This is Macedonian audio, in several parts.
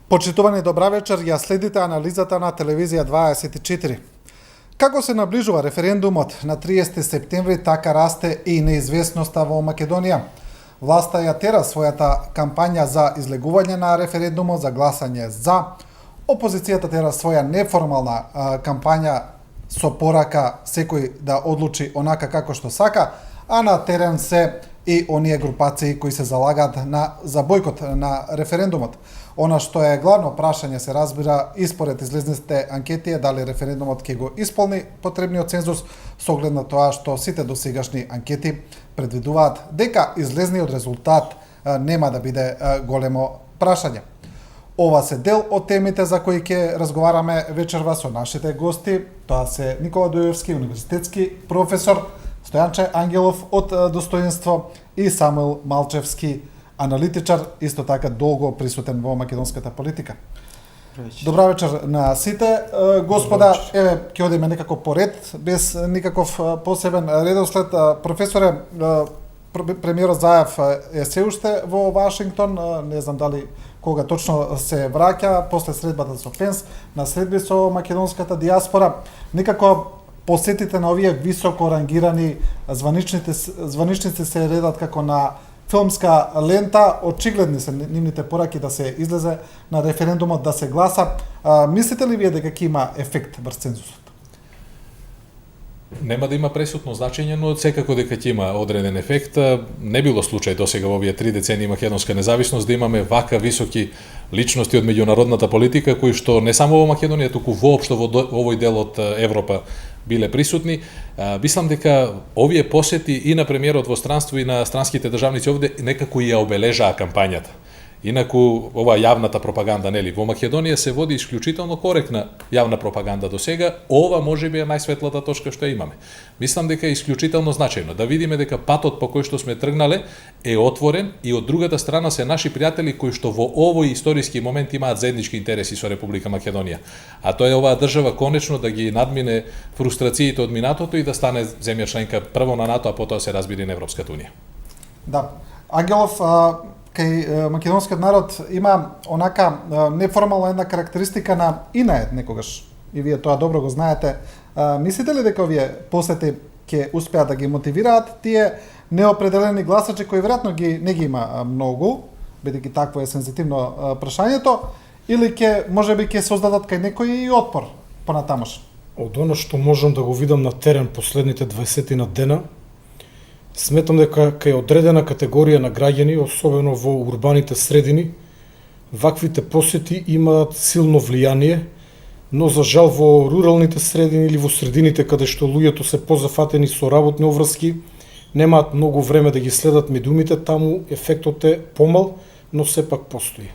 Почитувани добра вечер, ја следите анализата на телевизија 24. Како се наближува референдумот на 30 септември, така расте и неизвестноста во Македонија. Власта ја тера својата кампања за излегување на референдумот за гласање за. Опозицијата тера своја неформална кампања со порака секој да одлучи онака како што сака, а на терен се и оние групации кои се залагаат за бойкот на референдумот. Она што е главно прашање се разбира и според излезните анкети е дали референдумот ќе го исполни потребниот цензус со оглед на тоа што сите досегашни анкети предвидуваат дека излезниот резултат нема да биде големо прашање. Ова се дел од темите за кои ќе разговараме вечерва со нашите гости. Тоа се Никола Дујовски, универзитетски професор, Стојанче Ангелов од Достоинство и Самуил Малчевски, аналитичар, исто така долго присутен во македонската политика. Добра вечер на сите. Господа, еве, ќе одиме некако по ред, без никаков посебен редослед. Професоре, премиерот Заев е се уште во Вашингтон, не знам дали кога точно се враќа, после средбата со Пенс, на средби со македонската диаспора. Некако посетите на овие високо рангирани званичници се редат како на филмска лента, очигледни се нивните пораки да се излезе на референдумот, да се гласа. Мислите ли вие дека ќе има ефект врз цензусот? Нема да има пресудно значење, но секако дека ќе има одреден ефект. Не било случај досега во овие 3 децении македонска независност да имаме вака високи личности од меѓународната политика кои што не само во Македонија, туку воопшто во овој дел од Европа биле присутни. Мислам дека овие посети и на премиерот во странство и на странските државници овде некако ја обележаа кампањата. Инаку, ова јавната пропаганда, нели, во Македонија се води исклучително коректна јавна пропаганда до сега, ова можеби е најсветлата точка што ја имаме. Мислам дека е исклучително значајно да видиме дека патот по кој што сме тргнале е отворен и од другата страна се наши пријатели кои што во овој историски момент имаат заеднички интереси со Република Македонија. А тоа е оваа држава конечно да ги надмине фрустрациите од минатото и да стане земја членка прво на НАТО, а потоа се разбира и на Европската унија. Да. Ангелов, кај македонскиот народ има онака неформална една карактеристика на инаед некогаш, и вие тоа добро го знаете. Мислите ли дека овие посети ќе успеат да ги мотивираат тие неопределени гласачи кои веројатно не ги има многу, бидејќи такво е сензитивно прашањето, или можеби ќе создадат кај некој и отпор понатамош? Од оно што можам да го видам на терен последните 20 на дена, сметам дека кај одредена категорија на граѓани, особено во урбаните средини, ваквите посети имаат силно влијание, но за жал во руралните средини или во средините каде што луѓето се позафатени со работни обврски, немаат многу време да ги следат медиумите, таму ефектот е помал, но сепак постои.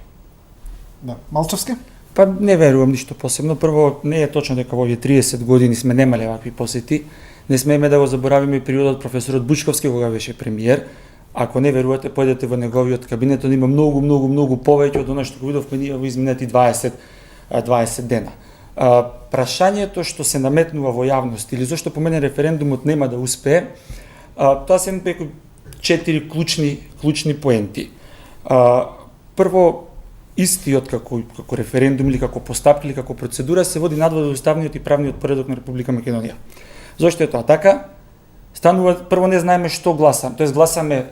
Да. Малчевски? Па не верувам ништо посебно. Прво, не е точно дека во овие 30 години сме немале вакви посети. Не смееме да го заборавиме периодот професорот Бучковски кога беше премиер. Ако не верувате, појдете во неговиот кабинет, он има многу повеќе од она што го видовме ние во изминати 20 дена. Прашањето што се наметнува во јавност или зошто по мене референдумот нема да успее, тоа се преку 4 клучни поенти. Прво, истиот како референдум или како постапка или како процедура се води надвор од уставниот и правниот поредок на Република Македонија. Зошто е тоа така? Станува, прво не знаеме што гласаме, тоест гласаме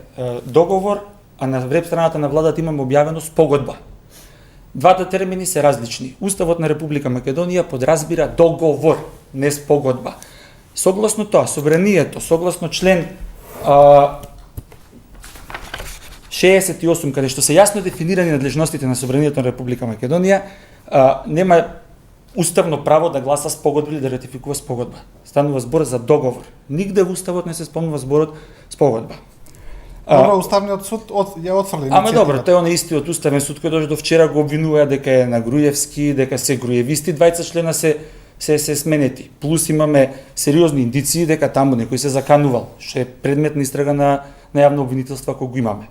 договор, а на веб страната на владата имаме објавено спогодба. Двата термини се различни. Уставот на Република Македонија подразбира договор, не спогодба. Согласно тоа, собранието, согласно член 68, каде што се јасно дефинирани надлежностите на собранието на Република Македонија, нема уставно право да гласа спогодба или да ратификува спогодба. Станува збор за договор. Нигде во уставот не се спомнува зборот спогодба. Добро, уставниот суд ја отфрли. Ама добро, тој е истиот уставен суд кој до вчера го обвинува дека е на Груевски, дека се груевисти, 20 члена се сменети. Плюс имаме сериозни индиции дека таму некој се заканувал, што е предмет на истрага на јавно обвинителство ако го имаме.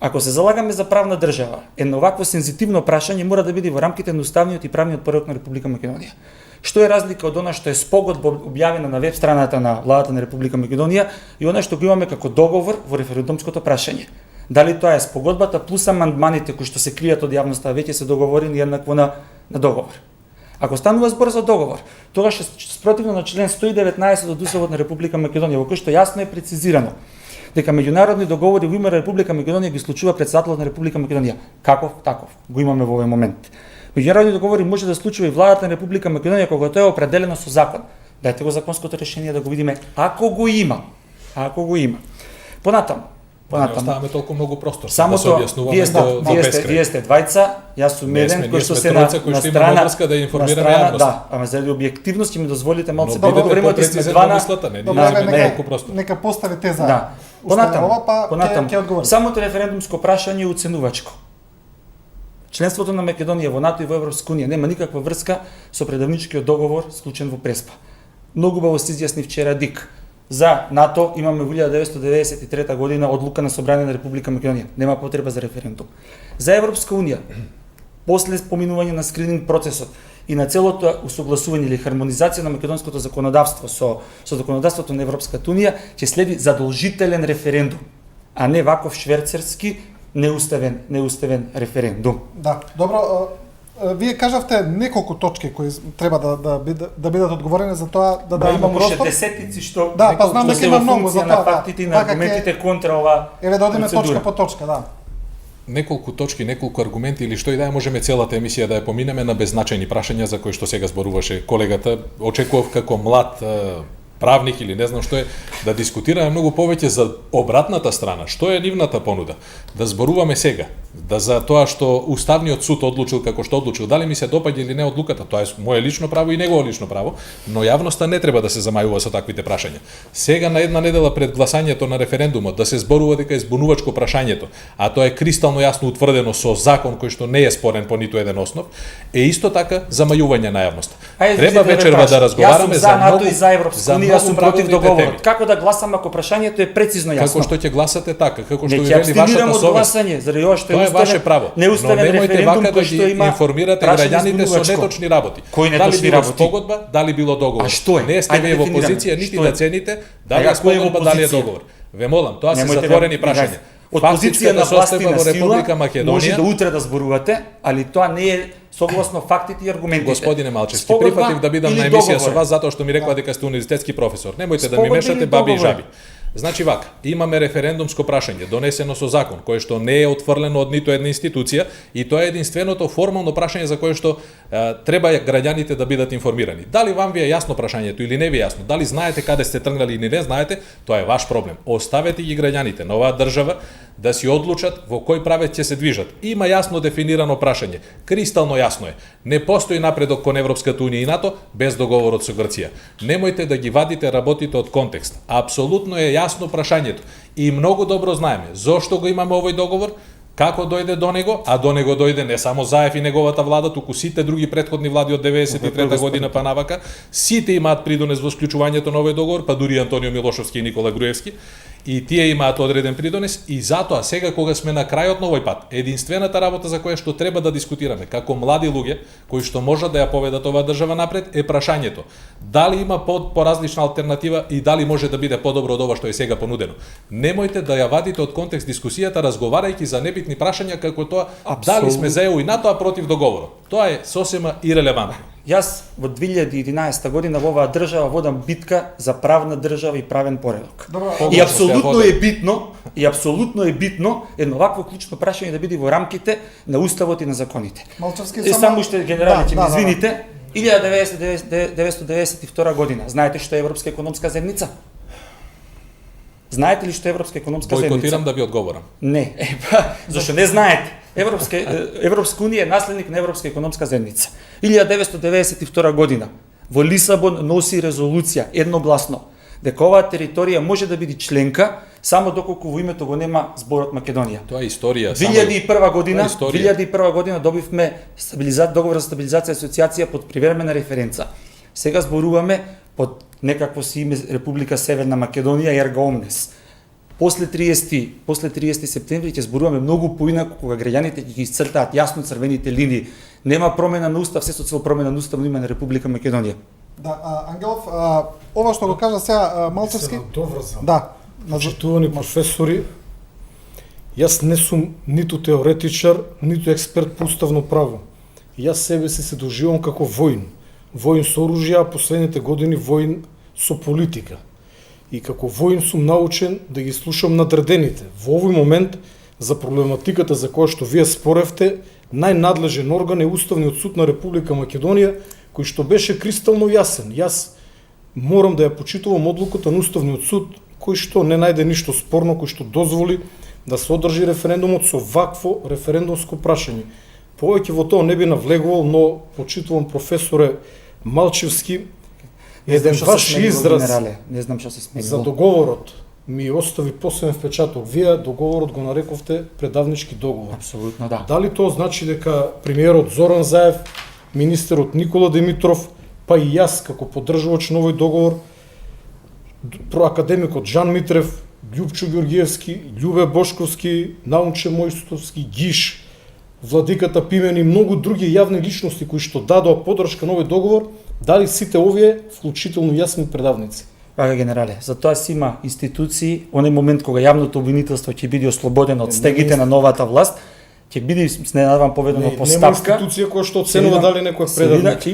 Ако се залагаме за правна држава, едно вакво сензитивно прашање мора да биде во рамките на уставниот и правниот поредок на Република Македонија. Што е разлика од она што е спогодба објавена на веб страната на владата на Република Македонија и она што го имаме како договор во референдумското прашање. Дали тоа е спогодбата плюс амандманите кои што се кријат од јавноста, веќе се договорени еднакво на договор. Ако станува збор за договор, тогаш спротивно на член 119 од Уставот на Република Македонија, во кој што јасно е прецизирано дека меѓународни договори во име на Република Македонија ги склучува председателот на Република Македонија. Каков таков го имаме во овој момент. Меѓународни договори може да склучува и владата на Република Македонија кога тоа е определено со закон. Дајте го законското решение да го видиме ако го има. Ако го има. Понатаму. Не оставаме толку многу простор. Само да се објаснуваме вие сте двајца, јас сум еден кој што се на страна обврска да информираме јавноста. Да, ама заради објективност ќе ми дозволите малку да говориме од сме два на Нека постави теза. Да. Понатаму, ќе одговори. самото референдумско прашање е уценувачко. Членството на Македонија во НАТО и во Европска унија нема никаква врска со предавничкиот договор склучен во Преспа. Многу убаво се изјасни вчера Дик. За НАТО имаме во 1993 година одлука на Собрание на Република Македонија. Нема потреба за референдум. За Европска унија, после поминување на скрининг процесот и на целото усогласување или хармонизација на македонското законодавство со законодавството на Европската унија, ќе следи задолжителен референдум, а не ваков шверцерски неуставен референдум. Да, добро. Вие кажавте неколку точки кои треба да бидат одговорени за тоа да имам уште простор. десетици што да, па знам дека има многу за тоа. На тоа. фактите и на аргументите контра ова. Еве да одиме точка по точка, да. Неколку точки, неколку аргументи или што и да е, можеме целата емисија да ја поминеме на беззначајни прашања за кои што сега зборуваше колегата. Очекував како млад правник или не знам што е, да дискутираме многу повеќе за обратната страна, што е нивната понуда, да зборуваме сега, да за тоа што Уставниот суд одлучил како што одлучил, дали ми се допаѓа или не одлуката, тоа е мое лично право и негово лично право, но јавноста не треба да се замајува со таквите прашања. Сега на една недела пред гласањето на референдумот да се зборува дека е збунувачко прашањето, а тоа е кристално јасно утврдено со закон кој што не е спорен по ниту еден основ, е исто така замајување на јавноста. Треба вечерва да разговараме за НАТО и за Европска унија, јас сум против договорот. Теми. Како да гласам ако прашањето е прецизно јасно? Како што ќе гласате така, како што ви вели вашата совест. Гласање, заради ова што тоа е ваше право. Но немојте вака да ги информирате граѓаните со неточни работи. Дали било спогодба, дали било договор. А што е? Не сте вие во позиција нити да цените дали е спогодба, дали е договор. Ве молам, тоа се затворени прашања. Од позиција на власти на сила може да утре да зборувате, али тоа не е согласно фактите и аргументите. Господине Малчевски, прифатив да бидам на емисија со вас затоа што ми рекла дека сте универзитетски професор. Немојте да ми мешате баби и жаби. Значи вака, имаме референдумско прашање донесено со закон кој што не е отфрлено од ниту една институција и тоа е единственото формално прашање за кое што треба граѓаните да бидат информирани. Дали вам ви е јасно прашањето или не ви е јасно, дали знаете каде сте тргнали или не знаете, тоа е ваш проблем. Оставете ги граѓаните на оваа држава да си одлучат во кој правец ќе се движат. Има јасно дефинирано прашање, кристално јасно е. Не постои напредок кон Европската унија и НАТО без договорот со Грција. Немојте да ги вадите работите од контекст. Апсолутно е јасно прашањето и многу добро знаеме зошто го имаме овој договор, како дојде до него, а до него дојде не само Заев и неговата влада, туку сите други претходни влади од 93 година па навака, сите имаат придонес во склучувањето на овој договор, па дури Антонио Милошовски и Никола Груевски, и тие имаат одреден придонес и затоа сега кога сме на крајот на овој пат, единствената работа за која што треба да дискутираме како млади луѓе кои што можат да ја поведат оваа држава напред е прашањето дали има поразлична алтернатива и дали може да биде подобро од ова што е сега понудено. Немојте да ја вадите од контекст дискусијата разговарајќи за небитни прашања како тоа дали сме за ЕУ и НАТО а против договорот. Тоа е сосема ирелевантно. Јас во 2011 година во оваа држава водам битка за правна држава и правен поредок. И апсолутно е битно едно вакво клучно прашање да биде во рамките на уставот и на законите. Малчевски само уште генерали ќе ми извините, 1992 година. Знаете што е Европска економска заедница? Знаете ли што е Европска економска заедница? Бойкотирам да ви одговорам. Не, зашто не знаете. Европска унија е наследник на Европска економска заедница. 1992 година во Лисабон носи резолуција едногласно дека оваа територија може да биде членка само доколку во името го нема зборот Македонија. Тоа е историја. 2001 година добивме договор за стабилизација и асоциација под привремена референца. Сега зборуваме под некакво си име Република Северна Македонија и ерга омнес. После 30 септември ќе зборуваме многу поинаку кога граѓаните ќе ги исцртаат јасно црвените линии. Нема промена на устав, се со цел промена на устав име на Република Македонија. Да, Ангелов, ова што го кажа сега Малчевски. Добро за. Да, Почитувани професори, Јас не сум ниту теоретичар, ниту експерт по уставно право. Јас себе се доживам како воин. Воин со оружје, а последните години воин со политика. И како воин сум научен да ги слушам надредените. Во овој момент, за проблематиката за која што вие споревте, најнадлежен орган е Уставниот суд на Република Македонија, кој што беше кристално јасен. Јас морам да ја почитувам одлуката на Уставниот суд, кој што не најде ништо спорно, кој што дозволи да се одржи референдумот со вакво референдумско прашање. Повеќе во тоа не би навлегувал, но почитувам професоре Малчевски, еден ваш израз не знам што се сменило. за договорот ми остави посебен впечаток. Вие договорот го нарековте предавнички договор. Апсолутно да. Дали тоа значи дека премиерот Зоран Заев, министерот Никола Димитров, па и јас како поддржувач на овој договор, академикот Жан Митрев, Љупчо Ѓоргиевски, Љубе Бошковски, Наунче Мојстовски, Гиш, владиката Пимен и многу други јавни личности кои што дадоа поддршка на овој договор, дали сите овие, вклучително јас сме предавници? Вака генерале, за тоа си има институции, оној момент кога јавното обвинителство ќе биде ослободено од стегите на новата власт, ќе биде сненадвам поведено постапка. Нема институција која што оценува дали некој е предавник.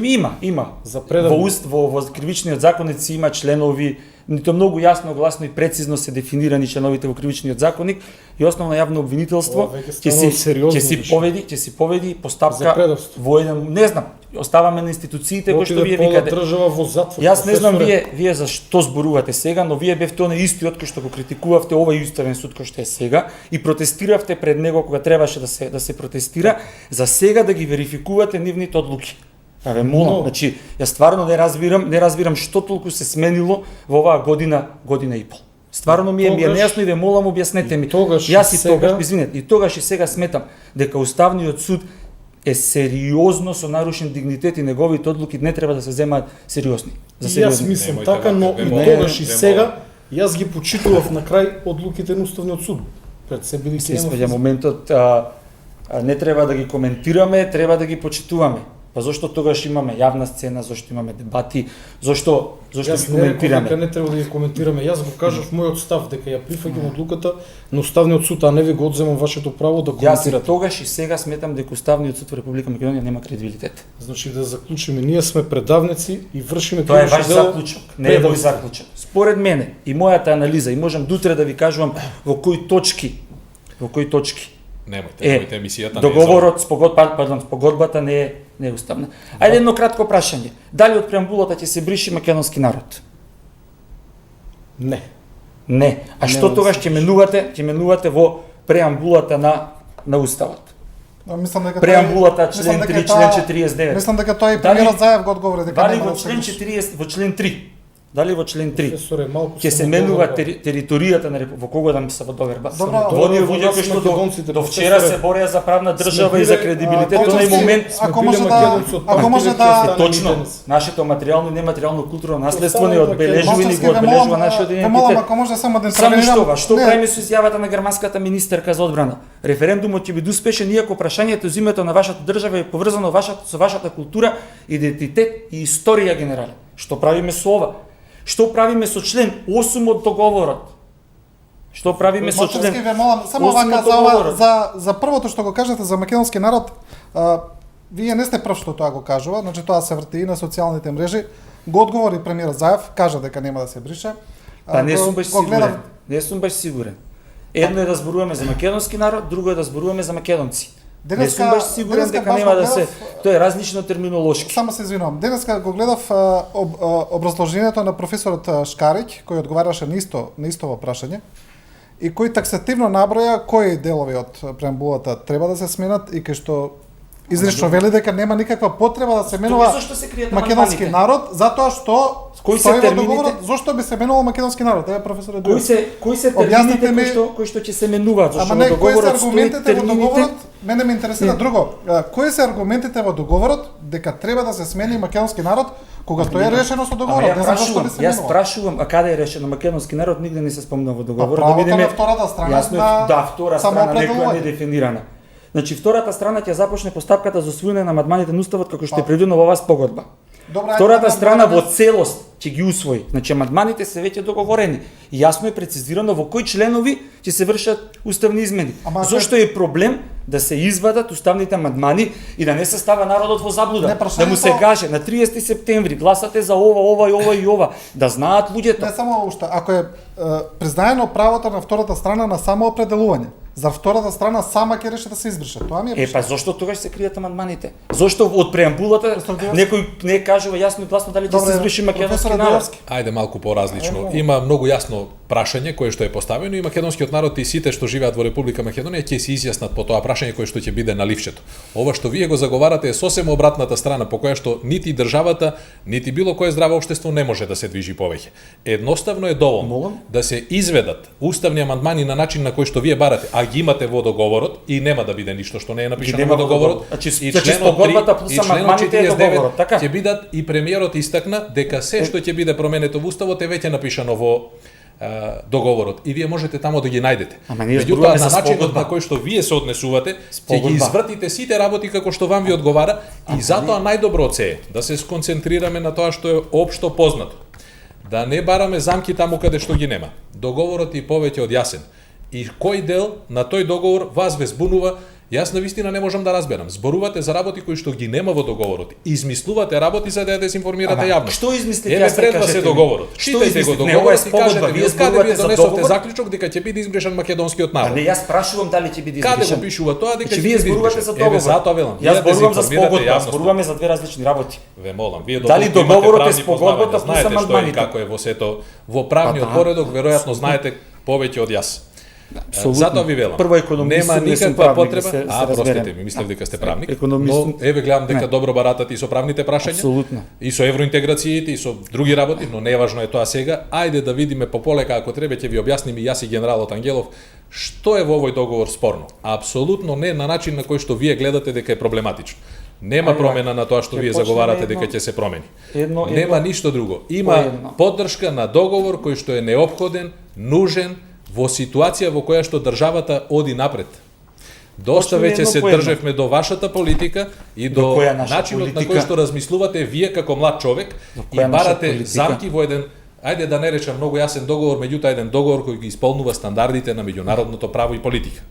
Има. За предавник. Во кривичниот законник си има членови, нито многу јасно, гласно и прецизно се дефинирани членовите во кривичниот законник и основно јавно обвинителство ќе си поведи постапка во еден, не знам, оставаме на институциите кои што вие викате. Држава во затвор. Јас не знам вие за што зборувате сега, но вие бевте оној истиот кој што го критикувавте овој уставен суд кој што е сега и протестиравте пред него кога требаше да се протестира, за сега да ги верификувате нивните одлуки. Ве молам, значи, јас стварно не разбирам што толку се сменило во оваа година и пол. Стварно ми е нејасно и ве молам објаснете ми. Тогаш и сега сметам дека Уставниот суд е сериозно со нарушен дигнитет и неговите одлуки не треба да се земаат сериозни. Јас мислам така, но и тогаш и сега јас ги почитував на крај одлуките на Уставниот суд. Пред се били се моментот не треба да ги коментираме, треба да ги почитуваме. Па зошто тогаш имаме јавна сцена, зошто имаме дебати, зошто ги коментираме? Јас не треба да ги коментираме. Јас го кажав мојот став дека ја прифаќам одлуката на Уставниот суд, а не ви го одземам вашето право да коментирате. Јас и тогаш и сега сметам дека Уставниот суд во Република Македонија нема кредибилитет. Значи да заклучиме, ние сме предавници и вршиме тоа е ваш заклучок, не е мој заклучок. Според мене и мојата анализа и можам дотре да ви кажувам во кои точки Немојте, емисијата договорот, спогодбата не е уставна. Ајде едно кратко прашање. Дали од преамбулата ќе се бриши македонски народ? Не. Не. А што тогаш ќе менувате во преамбулата на уставот? Мислам дека преамбулата член 3, член 49. Мислам дека тоа и премиерот Заев го одговори дека дали во член 40, во член 3. Дали во член 3 ќе се менува територијата на во кого да се во доверба? Во оние луѓе кои што до вчера се бореа за правна држава и за кредибилитет, тој момент ако може да точно нашето материјално и нематеријално културно наследство не одбележува и го одбележува нашиот идентитет. Ако може само да интервенирам. Што правиме со изјавата на германската министерка за одбрана? Референдумот ќе биде успешен иако прашањето за името на вашата држава е поврзано со вашата култура, идентитет и историја генерале. Што правиме со ова? Што правиме со член 8 од договорот? Што правиме со член? Само вака за првото што го кажете за македонски народ, вие не сте прв што тоа го кажува, значи тоа се врти и на социјалните мрежи. Го одговори премиерот Заев, кажа дека нема да се брише. Па не сум баш сигурен. Не сум баш сигурен. Едно е да зборуваме за македонски народ, друго е да зборуваме за македонци. Не сум баш сигурен дека нема да се... Тоа е различно терминолошки. Само се извинувам. Денеска го гледав образложението на професорот Шкарик, кој одговараше на истово прашање, и кој таксативно наброја кои делови од преамбулата треба да се сменат и кај што изрично вели дека нема никаква потреба да се менува македонски народ, затоа што кои се термините? Зошто би се менувал македонски народ? Еве професоре Дујов. Кои се термините кои што ќе се менуваат? Зашто во договорот стои термините? Мене ме интересира друго. Кои се аргументите во договорот дека треба да се смени македонски народ кога тоа е решено со договорот? Не знам зашто би се менувал. Јас прашувам, а каде е решено македонски народ? Нигде не се спомнува во договорот. Да видиме втората страна. Да, втора страна некоја не дефинирана. Значи втората страна ќе започне постапката за усвојување на амандманите на уставот како што е предвидено во оваа спогодба. Втората страна во целост ќе ги усвои. Значи амандманите се веќе договорени. и јасно е прецизирано во кои членови ќе се вршат уставни измени. Ама Зошто е проблем да се извадат уставните амандмани и да не се става народот во заблуда? Не, Да му се каже на 30 септември гласате за ова и ова, да знаат луѓето. Не само уште, ако е признаено правото на втората страна на самоопределување, за втората страна сама ќе реши да се избрише. Тоа ми е Па зошто тогаш се кријат амандманите? Зошто од преамбулата некој не кажува јасно и гласно дали ќе се избриши македонски народ? Ајде малку поразлично. Има многу јасно прашање кое што е поставено и македонскиот народ и сите што живеат во Република Македонија ќе се изјаснат по тоа прашање кое што ќе биде на ливчето. Ова што вие го заговарате е сосема обратната страна по која што нити државата, нити било кое здраво општество не може да се движи повеќе. Едноставно е доволно да се изведат уставни амандмани на начин на кој што вие барате, а ги имате во договорот и нема да биде ништо што не е напишано во договорот. И спогодбата плюс амандманите е договорот, така? Ќе бидат и премиерот истакна дека се што ќе биде променето во уставот е веќе напишано во договорот и вие можете тамо да ги најдете. Меѓутоа на начинот на кој што вие се однесувате, ќе ги извртите сите работи како што вам ви одговара и затоа најдобро се е да се сконцентрираме на тоа што е општо познато. Да не бараме замки таму каде што ги нема. Договорот е повеќе од јасен. И кој дел на тој договор вас ве збунува, јас на вистина не можам да разберам. Зборувате за работи кои што ги нема во договорот. Измислувате работи за да ја дезинформирате јавност. Што измислите? Еве пред вас е договорот. Читајте го договорот и кажете ви каде ви донесовте заклучок дека ќе биде избришан македонскиот народ. Не, јас прашувам дали ќе биде избришан. Каде го пишува тоа дека ќе вие биде зборувате за договор? Еве затоа велам. Јас зборувам за спогодба, зборуваме за две различни работи. Ве молам, вие дали договорот е спогодбата плюс амандманите? Како е во сето во правниот поредок, веројатно знаете повеќе од јас. Абсолютно. Затоа ви велам. Прво економист, нема не сум никаква правник, потреба. се Простите ми, мислев дека сте правник. Економист. Но еве гледам дека добро баратате и со правните прашања. Апсолутно. И со евроинтеграциите и со други работи, но неважно е тоа сега. Ајде да видиме пополека, ако треба ќе ви објасним и јас и генералот Ангелов што е во овој договор спорно. Апсолутно не на начин на кој што вие гледате дека е проблематично. Нема промена на тоа што вие заговарате дека ќе се промени. Нема ништо друго. Има поддршка на договор кој што е неопходен, нужен во ситуација во која што државата оди напред. Доста веќе се држевме до вашата политика и до начинот на кој што размислувате вие како млад човек и барате замки во еден, ајде да не речам многу јасен договор, меѓутоа еден договор кој ги исполнува стандардите на меѓународното право и политика.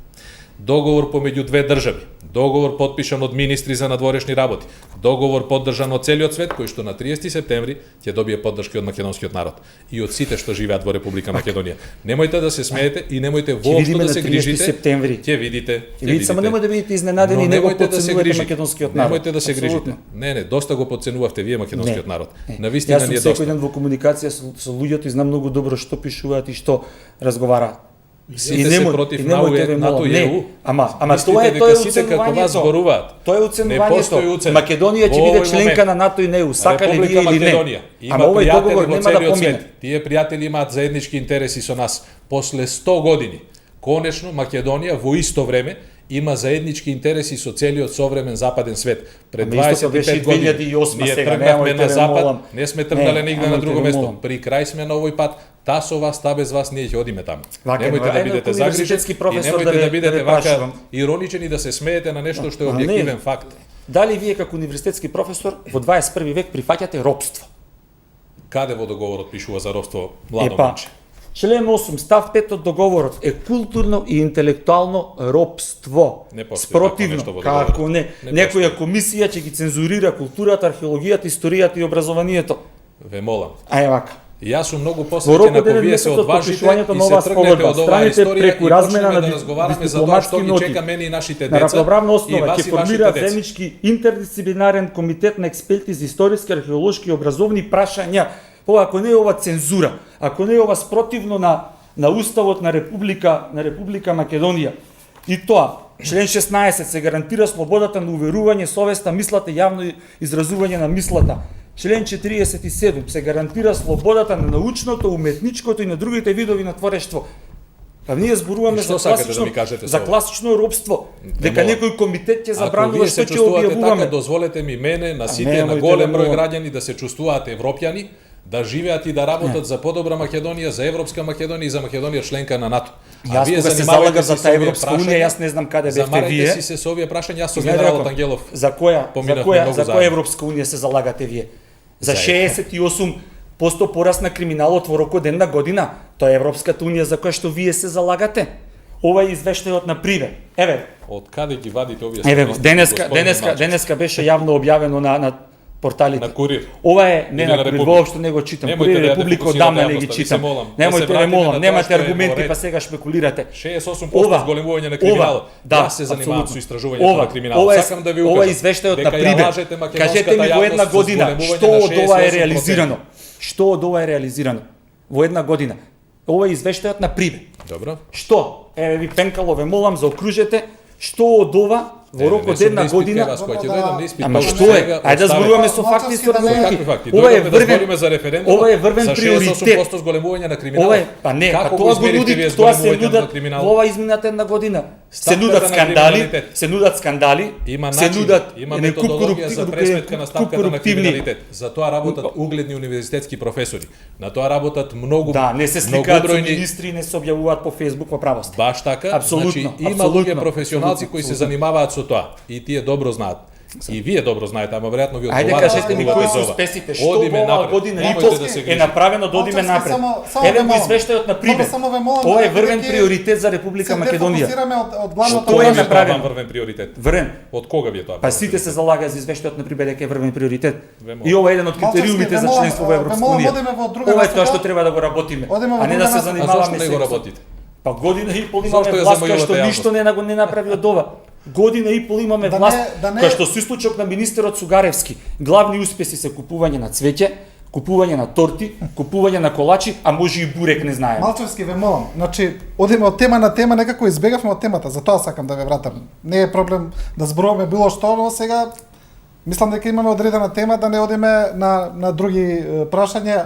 Договор помеѓу две држави, договор подпишан од министри за надворешни работи, договор поддржан од целиот свет кој што на 30 септември ќе добие поддршка од македонскиот народ и од сите што живеат во Република Македонија. Немојте да се смеете и немојте воопшто да се грижите. Ќе видите. Само немојте да бидете изненадени и не го потценувате македонскиот народ. Немојте да се грижите. Не, доста го потценувавте вие македонскиот народ. Навистина ни е доста. Јас сум секој доста. ден во комуникација со луѓето и знам многу добро што пишуваат и што разговараат. Сите се против НАТО и ЕУ. Ама тоа е оценувањето. Тоа е оценувањето. Македонија ќе биде членка на НАТО и ЕУ, сака ли вие или не? Ама овој договор нема да помине. Тие пријатели имаат заеднички интереси со нас. После 100 години, конечно Македонија во исто време има заеднички интереси со целиот современ западен свет. Пред 25 години ние тргнавме на запад, не сме тргнале нигде на друго место. При крај сме на овој пат. Та со вас, та без вас ние ќе одиме таму. Немојте да бидете загрижени и немојте да бидете вака иронични да се смеете на нешто што е објективен факт. Дали вие како универзитетски професор во 21 век прифаќате ропство? Каде во договорот пишува за ропство, младо момче? Член 8, став 5 од договорот е културно и интелектуално ропство. Спротивно, како не. Некоја комисија ќе ги цензурира културата, археологијата, историјата и образованието. Ве молам. Ај вака. Јас сум многу посветен ако вие се одважите и се тргнете од оваа историја и почнеме да разговараме за тоа што ги чека мене и нашите деца. На равноправна основа ќе формира заеднички интердисциплинарен комитет на експерти за историски, археолошки и образовни прашања. Ако не е ова цензура, ако не е ова спротивно на уставот на Република Македонија. И тоа, член 16 се гарантира слободата на уверување, совеста, мислата и јавно изразување на мислата. Член 47 се гарантира слободата на научното, уметничкото и на другите видови на творештво. Па ние зборуваме за класично робство, дека некој комитет ќе забранува што ќе објавуваме. Така, дозволете ми мене, на сите, на голем број граѓани да се чувствуваат европјани, да живеат и да работат за подобра Македонија, за Европска Македонија и за Македонија членка на НАТО. Јас кога се залагам за таа Европска унија, јас не знам каде бевте вие. Замарете си се со овие прашања, јас со генералот Ангелов. За која Европска унија се залагате вие? За 68% пораст на криминалот во рок од една година. Тоа е Европската унија за која што вие се залагате. Ова е извештајот на Приве. Еве, Од каде ги вадите овие еве го, статистики, господине Малчевски? денеска беше јавно објавено на порталите. На Курир. Ова е не Или на на Курир, Република. воопшто не го читам. Немојте Курир да ја Република дефокусирате одамна не ги јавноста, ви се читам. молам. Да се Немојте ве вратиме на молам, тоа немате што е во аргументи ред. па сега шпекулирате. 68% зголемување на криминал. Јас се занимавам со истражувањето на криминал. Сакам да ви ова е укажам извештајот дека на ја Приве. лажете македонската Кажете ми во една јавност со година зголемување што на од ова е 68%. реализирано. Што од ова е реализирано? Во една година. Ова е извештајот на Приве. Добро. Што? Еве ви пенкало ве молам заокружете што од ова во рок од една година. Ама што е? Ајде да зборуваме со факти и со аргументи. Ова е врвен за референдум. Ова е врвен приоритет. 68% зголемување на криминал. Ова е, па не, па тоа го нуди, тоа се нудат во ова измината една година. Се нудат скандали, се нудат скандали, Има се начин, нудат има методологија за пресметка на ставката на корупtivни. криминалитет. За тоа работат угледни универзитетски професори. На тоа работат многу Да, не се сликаат со многобројни министри, не се објавуваат по Facebook во правост. Баш така, Апсолутно, значи има апсолутно, луѓе професионалци кои се занимаваат со тоа и тие добро знаат. И вие добро знаете, ама веројатно ви Ајде одговарате. кажете ми кои се успесите, што Одиме во оваа напред. година и Немојте пол да се е грижите. направено да одиме Малчевски, напред. само Еве ве го молам. извештајот на Приве. Само ве молам, Ова е дека врвен ќе приоритет за Република Македонија. Се дефокусираме од главната Што е Кога ви направено? тоа врвен приоритет? Врвен. Од кога ви е тоа? Па сите се залагаат за извештајот на Приве дека е врвен приоритет. Ве молам. И ова е еден од критериумите Малчевски, за ве молам, членство во ве Европска молам, унија. одиме во друга Ова е насока. тоа што треба да го работиме, Одиме во а не друга да се насока. А занимаваме зашто не го сега со- работите? Па година и пол Зашто имаме ја власт која замајувате што јавност? ништо не направи од ова. Година и пол имаме Да не- власт да не- која што се случок на министерот Сугаревски. Главни успеси се купување на цвеќе, купување на торти, купување на колачи, а може и бурек, не знаеме. Малчевски ве молам. Значи, одиме од тема на тема, некако избегавме од темата, затоа сакам да ве вратам. Не е проблем да зборуваме било што, но сега мислам дека имаме одредена тема да не одиме на други прашања.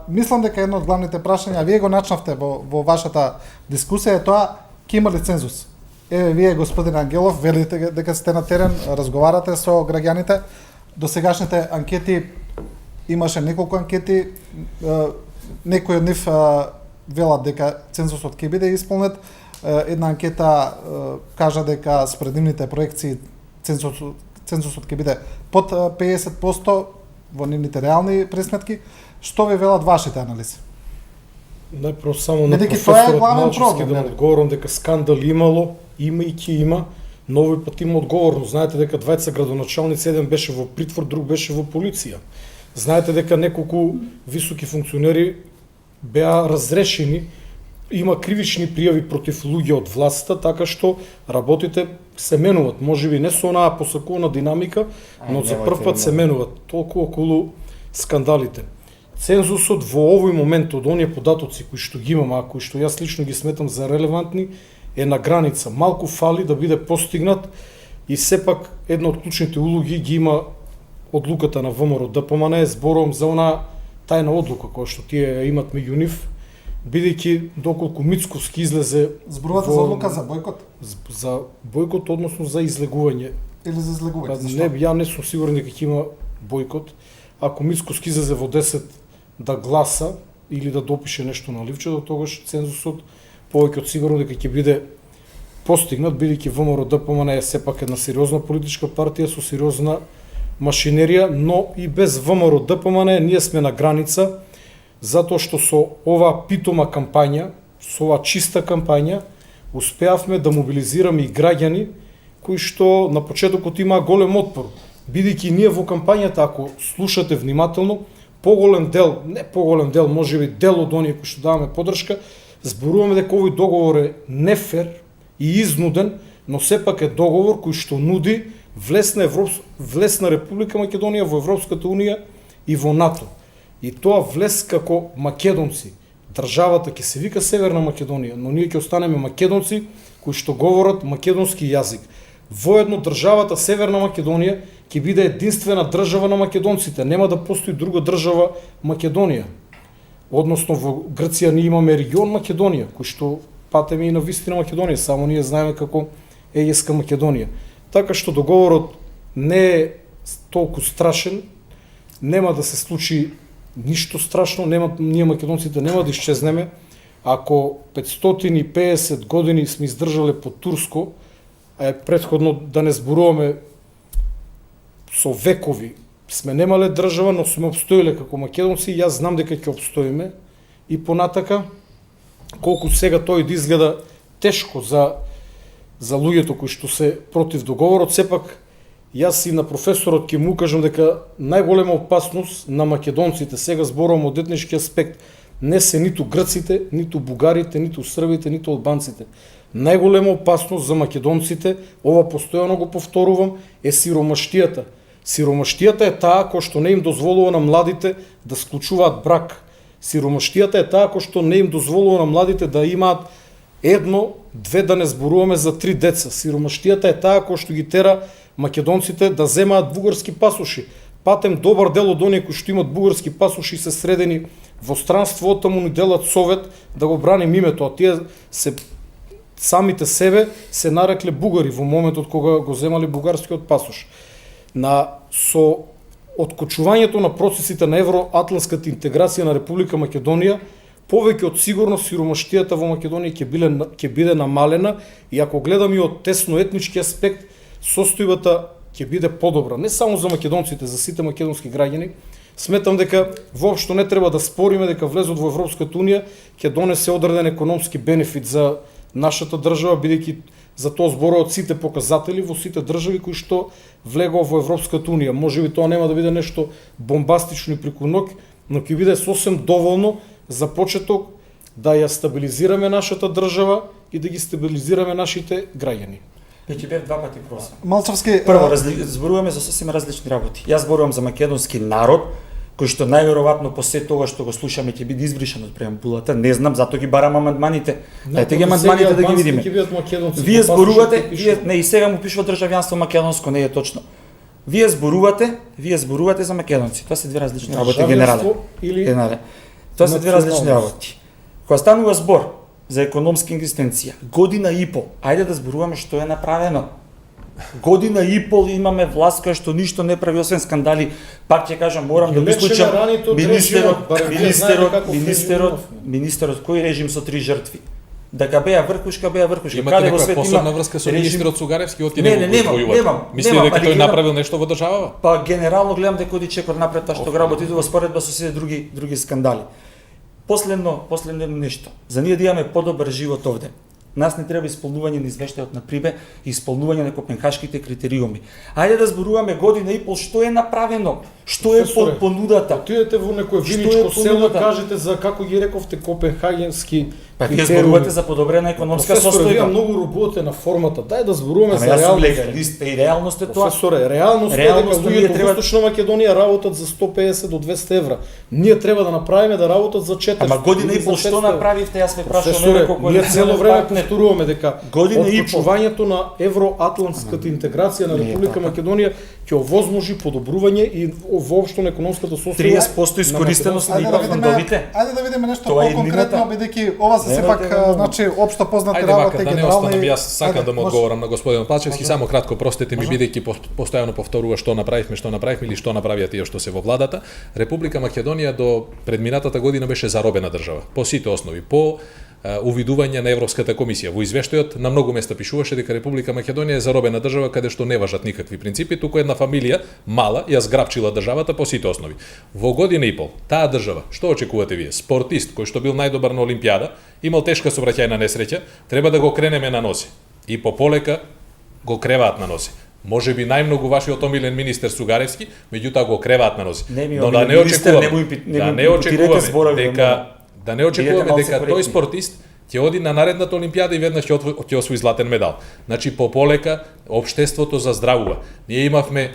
Мислам дека едно од главните прашања, вие го начнавте во вашата дискусија, е тоа ќе има ли цензус. Еве вие, господин Ангелов, велите дека сте на терен, разговарате со граѓаните. До сегашните анкети имаше неколку анкети, некои од нив велат дека цензусот ќе биде исполнет. Една анкета кажа дека според нивните проекции цензусот ќе биде под 50% во нивните реални пресметки. Што ви велат вашите анализи? Најпрво само на Бидејќи тоа е професорот главен Малчевски проблем, да нели? одговорам дека скандал имало, има и ќе има, но овој пат има одговорност. Знаете дека двајца градоначалници, еден беше во притвор, друг беше во полиција. Знаете дека неколку високи функционери беа разрешени, има кривични пријави против луѓе од власта, така што работите се менуваат, можеби не со онаа посакувана динамика, но за прв пат се менуваат, толку околу скандалите. Цензусот во овој момент од оние податоци кои што ги имам, а кои што јас лично ги сметам за релевантни, е на граница. Малку фали да биде постигнат и сепак една од клучните улоги ги има одлуката на ВМРО ДПМН, зборувам за она тајна одлука која што тие имат меѓу нив, бидејќи доколку Мицковски излезе Зборувате за одлука за бојкот за бојкот, односно за излегување. или за Па, излегување? не, Зашто? ја не сум сигурен дека ќе има бојкот. Ако Мицковски излезе во 10 да гласа или да допише нешто на ливчето, тогаш цензусот повеќе од сигурно дека ќе биде постигнат, бидејќи ВМРО ДПМН е сепак една сериозна политичка партија со сериозна машинерија, но и без ВМРО ДПМН ние сме на граница, затоа што со оваа питома кампања, со оваа чиста кампања, успеавме да мобилизираме и граѓани кои што на почетокот имаа голем отпор. Бидејќи ние во кампањата, ако слушате внимателно, поголем дел, не поголем дел, можеби дел од оние кои што даваме подршка, зборуваме дека овој договор е нефер и изнуден, но сепак е договор кој што нуди влез на Република Македонија во Европската унија и во НАТО. И тоа влез како македонци. Државата ќе се вика Северна Македонија, но ние ќе останеме македонци кои што говорат македонски јазик. Воедно државата Северна Македонија ќе биде единствена држава на македонците, нема да постои друга држава Македонија. Односно во Грција ние имаме регион Македонија, кој што патеме и на вистина Македонија, само ние знаеме како Егејска Македонија. Така што договорот не е толку страшен, нема да се случи ништо страшно, ние македонците нема да исчезнеме. Ако 550 години сме издржале под турско, а е претходно да не зборуваме со векови, сме немале држава, но сме обстоиле како македонци, јас знам дека ќе обстоиме и понатака, колку сега тој да изгледа тешко за луѓето кои што се против договорот, сепак јас и на професорот ќе му кажам дека најголема опасност на македонците, сега зборувам од етнички аспект, не се ниту грците, ниту бугарите, ниту србите, ниту албанците. Најголема опасност за македонците, ова постојано го повторувам, е сиромаштијата. Сиромаштијата е таа која што не им дозволува на младите да склучуваат брак. Сиромаштијата е таа која што не им дозволува на младите да имаат едно, две, да не зборуваме за 3 деца. Сиромаштијата е таа која што ги тера македонците да земаат бугарски пасоши. Патем добар дел од оние кои што имат бугарски пасоши се средени во странство, оттаму ни делат совет да го браним името, а тие се самите себе се нарекле бугари во моментот кога го земале бугарскиот пасош. Со откочувањето на процесите на евроатлантската интеграција на Република Македонија, повеќе од сигурно сиромаштијата во Македонија ќе биде намалена и ако гледаме од тесно етнички аспект, состојбата ќе биде подобра, не само за македонците, за сите македонски граѓани. Сметам дека воопшто не треба да спориме дека влезот во Европската унија ќе донесе одреден економски бенефит за нашата држава, бидејќи за тоа зборуваат сите показатели во сите држави кои што влегоа во Европската унија. Можеби тоа нема да биде нешто бомбастично и преку ноќ, но ќе биде сосем доволно за почеток да ја стабилизираме нашата држава и да ги стабилизираме нашите граѓани. Веќе бев 2 пати просам. Малчевски, Прво, зборуваме за сосем различни работи. Јас зборувам за македонски народ, кој што најверојатно по се тоа што го слушаме ќе биде избришан од преамбулата, не знам, затоа ги барам амандманите. Дајте ги амандманите да ги видиме. Вие зборувате, не и сега му пишува државјанство македонско, не е точно. Вие зборувате за македонци. Тоа се две различни работи генерале. Тоа се две различни работи. Кога станува збор за економска екзистенција, година и пол, ајде да зборуваме што е направено. Година и пол имаме власт која што ништо не прави освен скандали. Пак ќе кажам, морам да го исклучам министерот кој режим со 3 жртви. Дека беа врхушка. Имате некоја посебна врска со министерот Цугаревски, оти не го војувате. Мислите дека тој направил нешто во државава? Па генерално гледам дека оди чекор напред тоа што го работи во споредба со сите други скандали. Последно нешто. За ние да имаме подобар живот овде, нас не треба исполнување на извештајот на Прибе и исполнување на копенхашките критериуми. Ајде да зборуваме година и пол што е направено, што е под понудата. Отидете во некој виничко село, кажете за како ги рековте копенхагенски Па вие зборувате за подобрена економска состојба. Вие многу работите на формата. Дај да зборуваме за реалност. И реалност е тоа. Професоре, реалност е дека луѓето во Источна Македонија работат за 150 до 200 евра. Ние треба да направиме да работат за 400. Ама година и пол што направивте? Јас ме прашувам неколку. Ние цело време повторуваме дека откочувањето на евроатлантската интеграција на Република Македонија ќе овозможи подобрување и воопшто на економската состојба. 30% искористеност на фондовите. Ајде да видиме нешто поконкретно, бидејќи ова се сепак значи општо познати работи генерални. Јас сакам да му одговорам на господинот Плачевски, само кратко простете ми, бидејќи постојано повторува што направивме или што направија тие што се во владата. Република Македонија до предминатата година беше заробена држава по сите основи, по увидување на Европската комисија. Во извештајот на многу места пишуваше дека Република Македонија е заробена држава каде што не важат никакви принципи, туку една фамилија мала ја зграпчила државата по сите основи. Во година и пол таа држава, што очекувате вие? Спортист кој што бил најдобар на Олимпијада, имал тешка сообраќајна несреќа, треба да го кренеме на нозе. И пополека го креваат на нозе. Може би најмногу вашиот омилен министер Цугаревски, меѓутоа го креваат на нозе. Но да не очекуваме дека тој спортист ќе оди на наредната Олимпијада и веднаш ќе освои златен медал. Значи пополека општеството заздравува. Ние имавме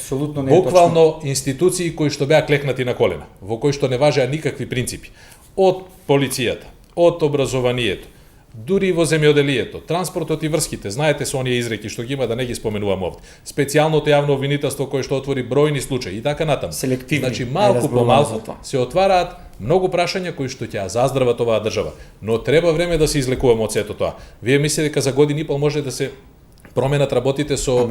буквално институции кои што беа клекнати на колена, во кои што не важеа никакви принципи. Од полицијата, од образованието, дури во земјоделието, транспортот и врските, знаете со оние изреки што ги има, да не ги споменувам овде. Специјалното јавно обвинителство кое што отвори бројни случаи и така натаму. Значи малку по малку се отвараат многу прашања кои што ќе заздрават оваа држава, но треба време да се излекуваме од сето тоа. Вие мислите дека за година и пол може да се променат работите со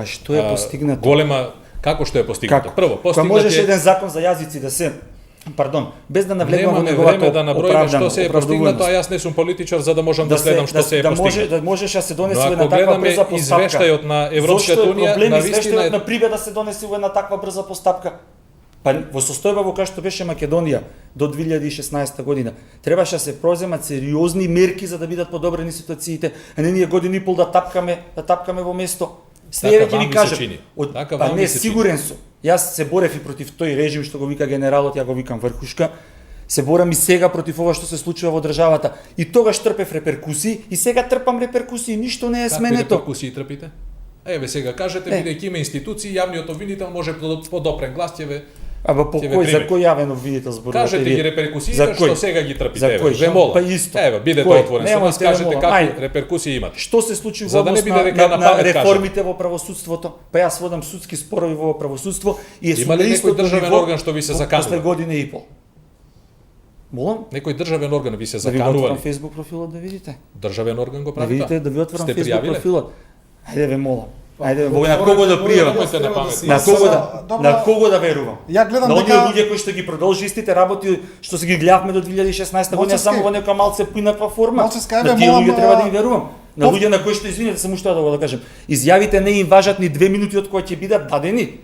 голема како што е постигнато? Прво, постигнато можеш еден закон за јазици да се без да навлегувам во неговото време да наброиме што се е постигнато, а јас не сум политичар за да можам да следам што се е постигнато. Да можеш да се донесе една таква брза постапка. Извештајот на Европската унија, на вистина на Прибе да се донесе една таква брза постапка. Па во состојба во која што беше Македонија до 2016 година, требаше да се проземат сериозни мерки за да бидат подобрени ситуациите, а не ние година и пол да тапкаме во место. Сега Така ќе вам ви ми се кажам, чини. Така па вам не, ми се сигурен сум. Јас се борев и против тој режим што го вика генералот, ја го викам врхушка. Се борам и сега против ова што се случува во државата. И тогаш трпев реперкусии и сега трпам реперкусии, ништо не е Какви сменето. реперкусии трпите? Еве сега кажете, бидејќи има институции, јавниот обвинител може подопрен глас ќе ве Аба по ќе ве кој, за прими. кој јавен обвинител зборувате? Кажете вие? ги реперкусиите За кој? што сега ги трпите. За кој? Ве молам. Па исто. Еве, бидете Кој? отворен со Нема нас, те ве кажете молам. какви Ајде. реперкусии имате. Што се случи во За да не однос биде на, дека на, на памет реформите во правосудството? Па јас водам судски спорови во правосудство и Има ли на некој истото државен ниво орган што ви се во- заканува? После година и пол. Молам? Некој државен орган ви се Да ви го отворам заканували? Facebook профилот да видите. Државен орган го Да прави видите, тоа? да ви отворам Сте Facebook пријавиле? профилот. Ајде ве молам. Па, Ајде, на кого да пријавам? Немојте на памет. На кого да, Добро. на кого да верувам? Ја гледам На оние дека луѓе кои што ги продолжи истите работи што се ги гледавме до 2016 година Малчевски. само во нека малце поинаква форма. Малчевски, На ајде, тие молам, луѓе треба да им верувам. На пов- луѓе на кои што извинете само што да го да кажем. Изјавите не им важат ни 2 минути од кои ќе бидат дадени.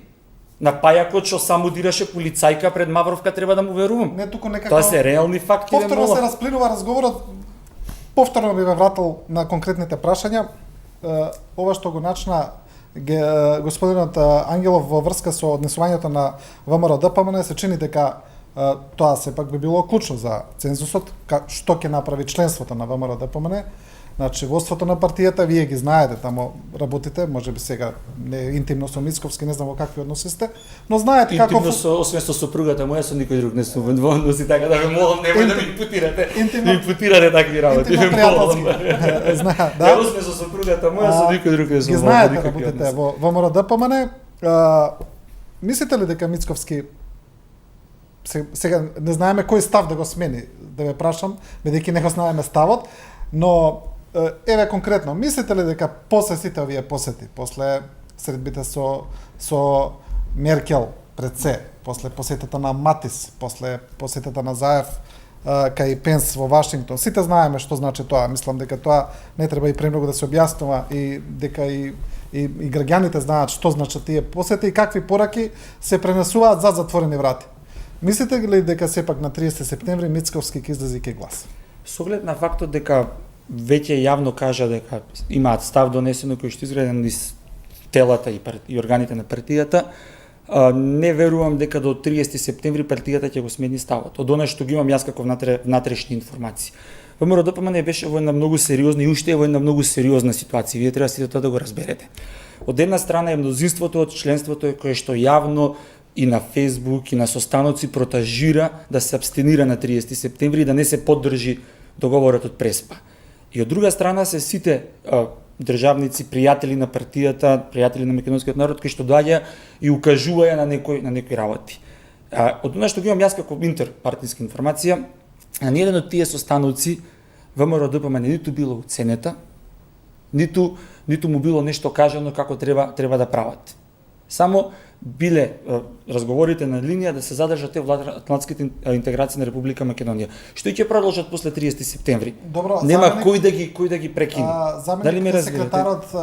На пајакот што само дираше полицајка пред Мавровка треба да му верувам. не туку некако Тоа се реални факти. ве повторно се молам. расплинува разговорот. Повторно би ве вратил на конкретните прашања. Ова што го начна господинот Ангелов во врска со однесувањето на ВМРО ДПМН се чини дека тоа сепак би било клучно за цензусот, што ќе направи членството на ВМРО ДПМН. Значи, водството на партијата, вие ги знаете, тамо работите, може би сега не интимно со Мицковски, не знам во какви односи сте, но знаете како... Интимно со, освен со супругата моја, со никој друг не сум во односи, така да ве молам, немој да ми импутирате. Интимно- Да ми импутирате такви работи. Интимно ве молам. пријателски. Знае, Да, да. освен со супругата моја, со никој друг не сум Ги во знаете никакви работите односи. во ВМРО ДПМН. Мислите ли дека Мицковски сега не знаеме кој став да го смени, да ве прашам, бидејќи не го знаеме ставот, но еве конкретно, мислите ли дека после сите овие посети, после средбите со Меркел пред се, после посетата на Матис, после посетата на Заев кај Пенс во Вашингтон, сите знаеме што значи тоа. Мислам дека тоа не треба и премногу да се објаснува и дека и граѓаните знаат што значат тие посети и какви пораки се пренесуваат за затворени врати. Мислите ли дека сепак на 30 септември Мицковски ќе излезе и ќе гласа? Со оглед на фактот дека веќе јавно кажа дека имаат став донесено кој што изграден низ телата и органите на партијата, не верувам дека до 30 септември партијата ќе го смени ставот. Од она што ги имам јас како внатрешни информации. ВМРО ДПМН беше во една многу сериозна и уште е во една многу сериозна ситуација. Вие треба сите тоа да го разберете. Од една страна е мнозинството од членството кое што јавно и на Facebook и на состаноци протажира да се абстенира на 30 септември и да не се поддржи договорот од Преспа. И од друга страна се сите државници, пријатели на партијата, пријатели на македонскиот народ кои што доаѓа и укажуваја на некои работи. Од она што ги имам јас како интерпартијска информација, на ниеден од тие состаноци ВМРО ДПМН ниту било уценета, ниту му било нешто кажано како треба да прават. Само биле разговорите на линија да се задржат те владатлантските интеграции на Република Македонија, што и ќе продолжат после 30 септември. Добро, Нема заменик- кој да ги прекине. Заменик ме на разбирате? секретарот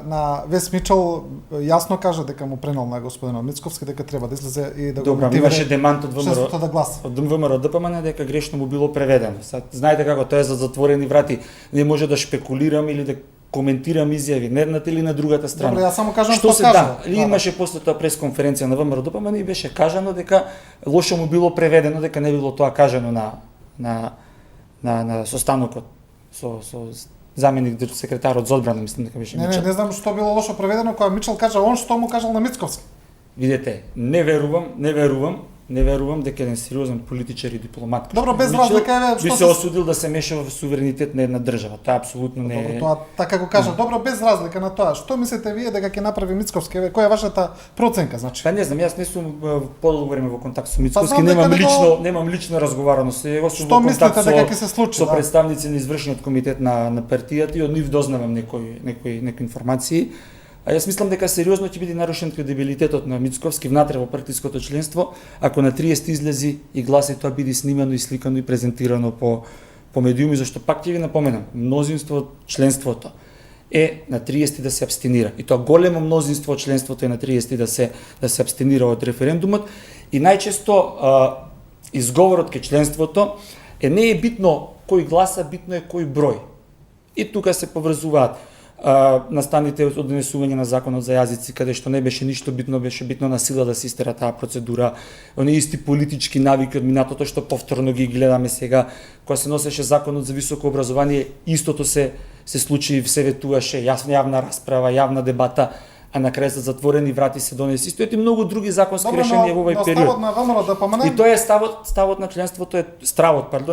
на Вес Мичел јасно кажа дека му пренал на господинот Мицковски дека треба да излезе и да го Добра, мотивира имаше демант од ВМРО. членството да гласа. Од ВМРО ДПМН дека грешно му било преведено. Сад знаете како тоа е за затворени врати, не може да шпекулирам или да коментирам изјави на едната или на другата страна. Добро, јас само кажам што што се кажа. да, имаше после тоа пресконференција на ВМРО ДПМН и беше кажано дека лошо му било преведено, дека не било тоа кажано на состанокот со заменик секретарот за одбрана, мислам дека беше Не, Мичел. не знам што било лошо преведено кога Мичел кажа он што му кажал на Мицковски. Видете, не верувам дека еден сериозен политичар и дипломат. Добро, без Мичел разлика, еве, што би се се- осудил да се меша во суверенитет на една држава. Тоа апсолутно не Добро, е. тоа така го кажа. Добро, без разлика на тоа. Што мислите вие дека ќе направи Мицковски? Еве, која е вашата проценка, значи? Па не знам, јас не сум подолго време во контакт со Мицковски, знам дека немам лично разговарано со него, сум Што во контакт мислите дека ќе се случи, со да? представници на извршниот комитет на партијата и од нив дознавам некои информации. А јас мислам дека сериозно ќе биде нарушен кредибилитетот на Мицковски внатре во партиското членство, ако на 30 излези и гласа и тоа биде снимано и сликано и презентирано по медиуми, зашто пак ќе ви напоменам, мнозинство од членството е на 30 да се абстенира. И тоа големо мнозинство од членството е на 30 да се абстенира од референдумот И најчесто изговорот кај членството не е битно кој гласа, битно е кој број. И тука се поврзуваат настаните од донесување на законот за јазици, каде што не беше ништо битно, беше битно на сила да се истера таа процедура, оние исти политички навики од минатото што повторно ги гледаме сега, кога се носеше законот за високо образование, истото се случи, се ветуваше, јавна расправа, јавна дебата, а на крај за затворени врати се донесе исто и многу други законски решенија во овој период. Ставот на ВМРО да помане. И тоа е ставот на членството е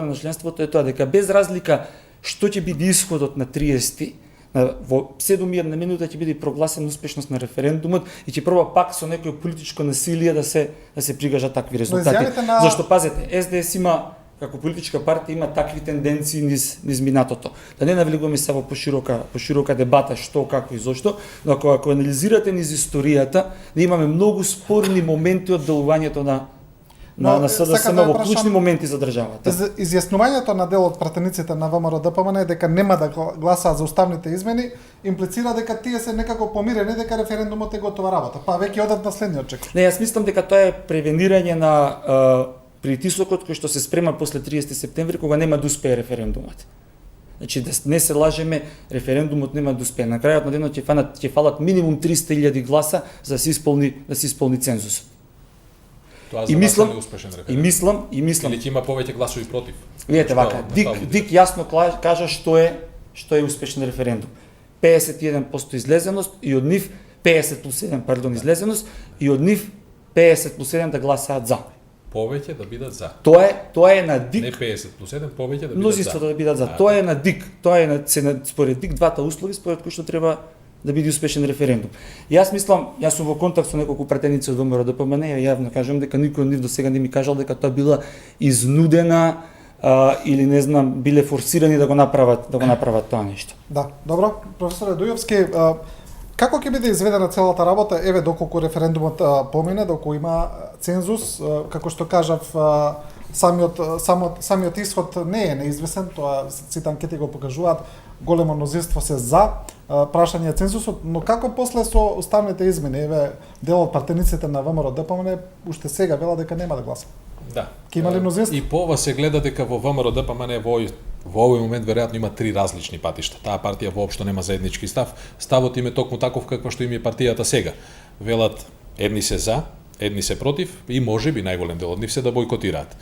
на членството е тоа дека без разлика што ќе биде исходот на 30 во 7 минута ќе биде прогласен успешност на референдумот и ќе проба пак со некој политичко насилие да се прикажат такви резултати. Зашто пазете, СДС има како политичка партија има такви тенденции низ минатото. Да не навлегуваме само по широка дебата што, како и зошто, но ако анализирате низ историјата, да имаме многу спорни моменти од делувањето на СДСМ во клучни моменти за државата. Изјаснувањето на дел од пратениците на ВМРО ДПМН дека нема да гласаат за уставните измени имплицира дека тие се некако помирени дека референдумот е готова работа. Па веќе одат на следниот чек. Не, јас мислам дека тоа е превенирање на притисокот кој што се спрема после 30 септември кога нема да успее референдумот. Значи да не се лажеме, референдумот нема да успее. На крајот на денот ќе фалат минимум 300.000 гласа за да се исполни цензусот. Тоа за вас е успешен референдум. И мислам. Или ќе има повеќе гласови против. Видете вака, Дик јасно кажа што е успешен референдум. 51% излезеност и од нив 50 плюс 1, излезеност и од нив 50 плюс 1 да гласаат за. Повеќе да бидат за. Тоа е на Дик. Не 50 плюс 1, повеќе да бидат за. Мнозинство да бидат за. Тоа е на Дик. Тоа е според Дик двата услови според кои што треба да биде успешен референдум. Јас сум во контакт со неколку пратеници од ВМРО ДПМН и јавно кажам дека никој од нив до сега не ми кажал дека тоа била изнудена или не знам, биле форсирани да го направат тоа нешто. Да, добро. Професоре Дујовски, како ќе биде изведена целата работа, еве доколку референдумот помине, доколку има цензус, како што кажав, самиот исход не е неизвестен, тоа сите анкети го покажуваат, големо мнозинство се за прашање цензусот, но како после со уставните измени, еве дел од пратениците на ВМРО ДПМН уште сега вела дека нема да гласа. Да. Ке има ли мнозинство? И по ова се гледа дека во ВМРО ДПМН во овој момент веројатно има 3 различни патишта. Таа партија воопшто нема заеднички став. Ставот им е токму таков каква што им е партијата сега. Велат едни се за, едни се против и можеби најголем дел од нив се да бојкотираат.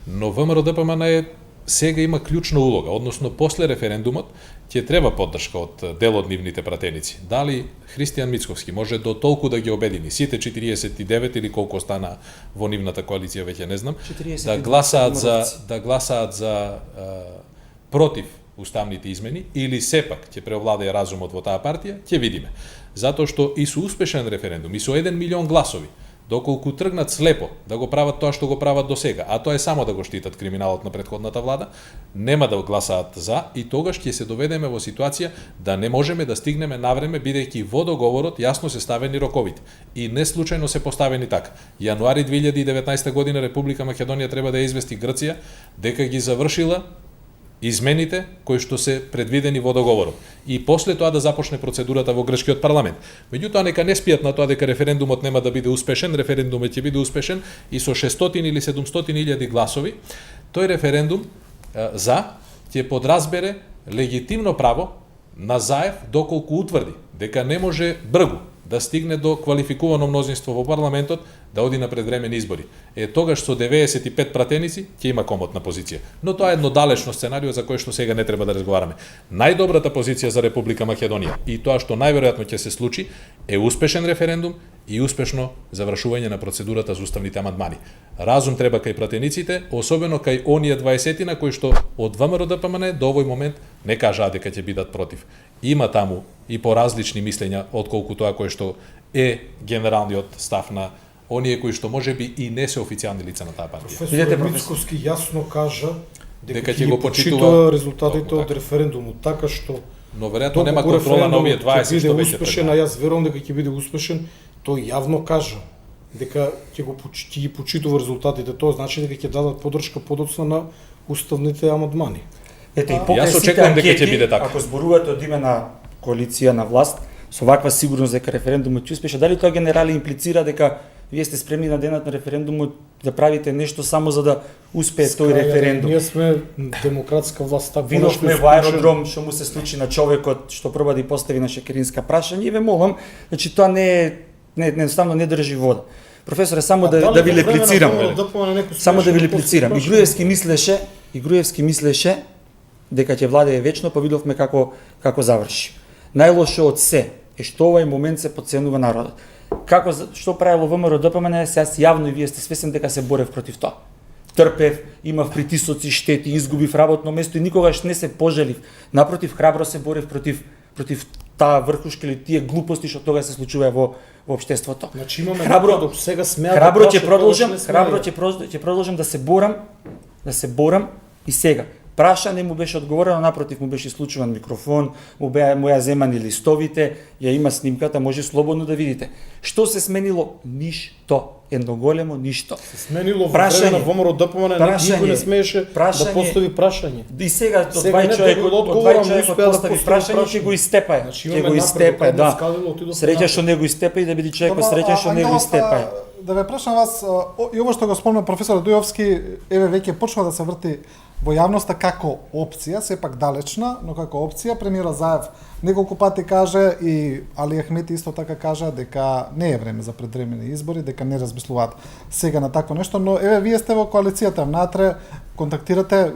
Но ВМРО ДПМН сега има клучна улога, односно после референдумот ќе треба поддршка од дел од нивните пратеници. Дали Христијан Мицковски може до толку да ги обедини сите 49 или колку остана во нивната коалиција, веќе не знам, да гласаат за против уставните измени или сепак ќе преовладее разумот во таа партија, ќе видиме. Затоа што и со успешен референдум и со 1 милион гласови, доколку тргнат слепо да го прават тоа што го прават до сега, а тоа е само да го штитат криминалот на претходната влада, нема да гласаат за и тогаш ќе се доведеме во ситуација да не можеме да стигнеме навреме, бидејќи во договорот јасно се ставени роковите. И не случајно се поставени така. Јануари 2019 година Република Македонија треба да ја извести Грција дека ги завршила измените кои што се предвидени во договорот и после тоа да започне процедурата во грчкиот парламент. Меѓутоа нека не спијат на тоа дека референдумот нема да биде успешен, референдумот ќе биде успешен и со 600 или 700 илјади гласови, тој референдум за ќе подразбере легитимно право на Заев доколку утврди дека не може бргу да стигне до квалификувано мнозинство во парламентот да оди на предвремени избори. Тогаш со 95 пратеници ќе има комотна позиција. Но тоа е едно далечно сценарио за кое што сега не треба да разговараме. Најдобрата позиција за Република Македонија и тоа што најверојатно ќе се случи е успешен референдум и успешно завршување на процедурата за уставните амандмани. Разум треба кај пратениците, особено кај оние 20 кои што од ВМРО ДПМН до овој момент не кажаа дека ќе бидат против. Има таму и поразлични мислења отколку тоа кое што е генералниот став на оние кои што можеби и не се официјални лица на таа партија. Професор Мицковски јасно кажа дека ќе го почитува резултатите од референдумот, така што но веројатно нема контрола на овие 20 што веќе успешен, а јас верувам дека ќе биде успешен. Тој јавно кажа дека ќе ги почитува резултатите, тоа значи дека ќе дадат поддршка подоцна на уставните амандмани. Ете и јас очекувам дека ќе биде така. Ако зборувате од име на коалиција на власт, со ваква сигурност дека референдумот ќе успеше, дали тоа генерали имплицира дека вие сте спремни на денот на референдумот да правите нешто само за да успее тој Крај, референдум. Ние сме демократска власт, така Видовме во аеродром што му се случи на човекот што проба да и постави на шекеринска прашање и ве молам, значи тоа едноставно не држи вода. Професоре, само да ви реплицирам. Само да ви реплицирам. И Груевски мислеше дека ќе владее вечно, па видовме како заврши. Најлошо од се е што овај момент се потценува народот. Што правило ВМРО ДПМН, сега јавно и вие сте свесен дека се борев против тоа. Трпев, имав притисоци, штети, изгубив работно место и никогаш не се пожалив. Напротив, храбро се борев против таа врхушка или тие глупости што тога се случува во општеството. Значи имаме храбро сега смеат. Храбро ќе продолжам да се борам и сега. Прашање му беше одговорено, напротив му беше исклучуван микрофон, му ја земани листовите, ја има снимката, може слободно да видите. Што се сменило? Ништо. Едно големо ништо. Се сменило во време на ВМРО ДПМН, никој не смееше да постави прашање. И сега од двај човек постави прашање, ќе го истепае. Ќе го истепае, да. Среќа што не го истепа и да биде човекот среќен што не го истепае. Да ве прашам вас, и ово што го спомна професор Дујовски, еве веќе почва да се врти во јавноста како опција, сепак далечна, но како опција. Премиерот Заев неколку пати каже и Али Ахмети исто така кажа дека не е време за предвремени избори, дека не размислуваат сега на такво нешто, но еве вие сте во коалицијата внатре, контактирате,